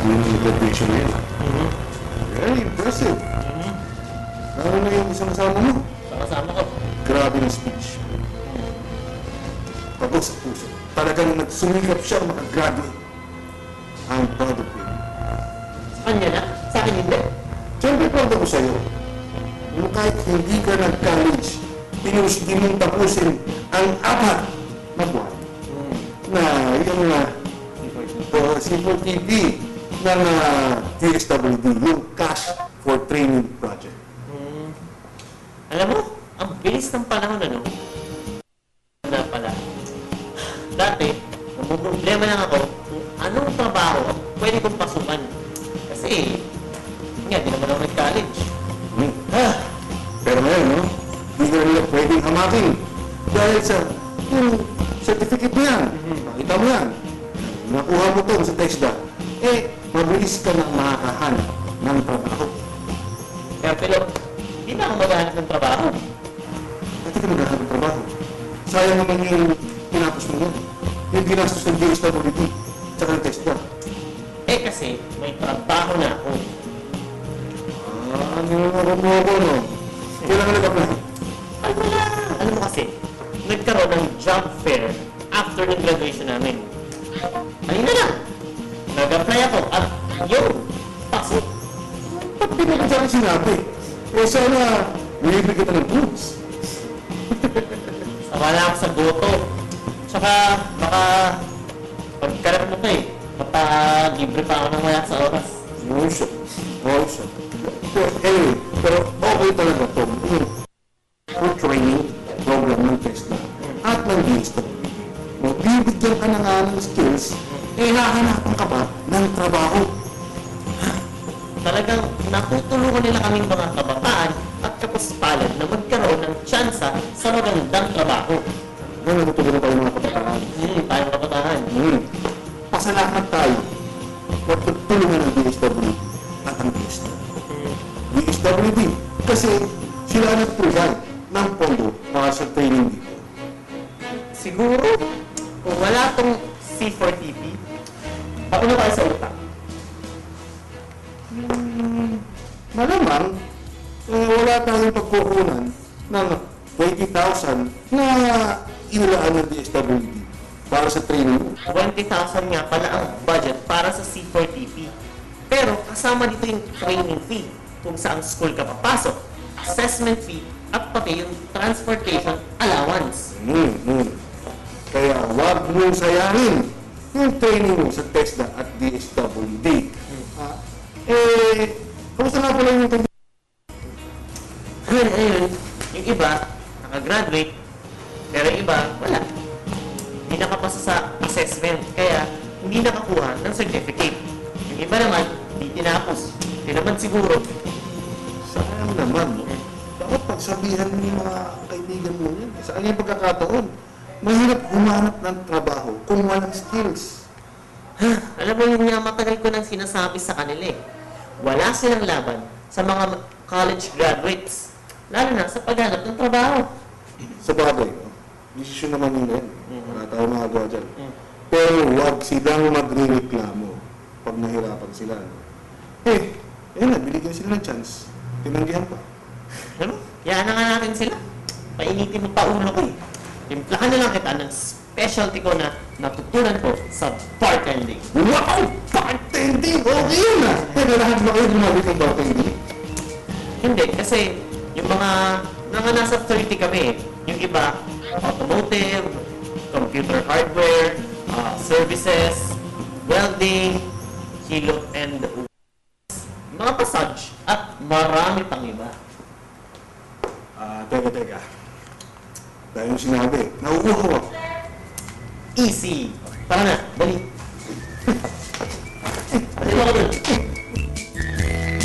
yun ang graduation na yun. Very impressive. Lalo na yung isang kasama mo. Kasama ko. Grabe ng speech. Pagod sa puso. Talagang nagsumikap siya makagraduate. I'm proud of him. Sa kanya na? Sa akin hindi. Siyempre proud ako sa'yo. Yung kahit hindi ka nag-college, pinusti mong tapusin ang apat na buwan. Na yung C4TP ng DSWD, yung Cash for Training Project. Alam mo, ang bilis ng panahon ano? Na pala. Dati, problema lang ako kung anong trabaho ang pwede kong pasukan. Kasi, nga, di naman ako nag-college. Pero ngayon, no? Hindi ka nila pwedeng hamakin. Dahil sa yung certificate mo yan, makita mo yan, nakuha mo to sa TESDA, mabilis ka nang makakahanap ng trabaho. Pero, hindi na ako maghahanap ng trabaho. Pati ka maghahanap ng trabaho. Sayang naman yung tinapos mo yan. Yung ginastos ng DSWD, tsaka ng TESDA. Kasi, may trabaho na ako. Nilunoko mo ako, no? Kailangan nag-apply. Ay, wala. Alam mo kasi, nagkaroon ng job fair after ng graduation namin. Ayun na lang. Nag-apply ako at yun, pasok. Ba't di mo ko sa akin sinabi? Sana, libre kita ng goods. Sama na ako sa goto. Tsaka, baka, pagkarap mo ko libre pa ako ng wala sa oras. No, siya. Anyway, pero okay talaga ito. Yung training program ng TESDA at ng DSWD. Bibigyan ka na nga ng skills, hahanapan ka pa ng trabaho. Talagang natutulungan nila kaming mga kabataan at kapuspalan na magkaroon ng tsansa sa magandang trabaho. Natutulungan tayo mga kabataan. Tayong kabataan. Pasalamat tayo. Natutulungan ng DSWD at ang TESDA. DSWD kasi sila nag-provide ng pondo para sa training dito. Siguro, kung wala tong C4TP, ako na kayo sa utang. Malamang, wala tayong pagkukunan ng 20,000 na inulaan ng DSWD para sa training. 20,000 nga pala ang budget para sa C4TP. Pero kasama dito yung training fee kung saan school ka papasok, assessment fee, at pati yung transportation allowance. Kaya wag mong sayangin yung training mo sa TESDA at DSWD. Kamusta nga pala yung training? Ayun, yung iba, nakagraduate, pero yung iba, wala. Hindi nakapasa sa assessment, kaya hindi nakakuha ng certificate. Yung iba naman, hindi tinapos. Hindi naman siguro. Sayang naman, no? Dapat pagsabihan mo yung mga kaibigan mo yan. Sa kanyang pagkakataon, mahirap humanap ng trabaho kung walang skills. Alam mo yun nga, matagal ko nang sinasabi sa kanila eh. Wala silang laban sa mga college graduates. Lalo na sa paghanap ng trabaho. Sa bagay, no? Desisyon naman nila yan. Wala tayong magagawa dyan. Pero huwag silang magre-reklamo pag nahirapan sila. No? Ayun na, binigyan sila ng chance. Tinanggihan pa. Ano? Kaya na nga natin sila. Painitin mo pa ulo ko eh. Timplahan na lang kita ng specialty ko na natutunan ko sa bartending. Wow! Bartending! Okay yun ah! Pero lahat ba kayo gumamit ng bartending? Hindi, kasi yung mga nasa 30 kami eh. Yung iba, automotive, computer hardware, services, welding, kilo and mga massage, at marami pang iba. Teka. Dahil yung sinabi, nauuhaw ako. Easy! Tara na, dali.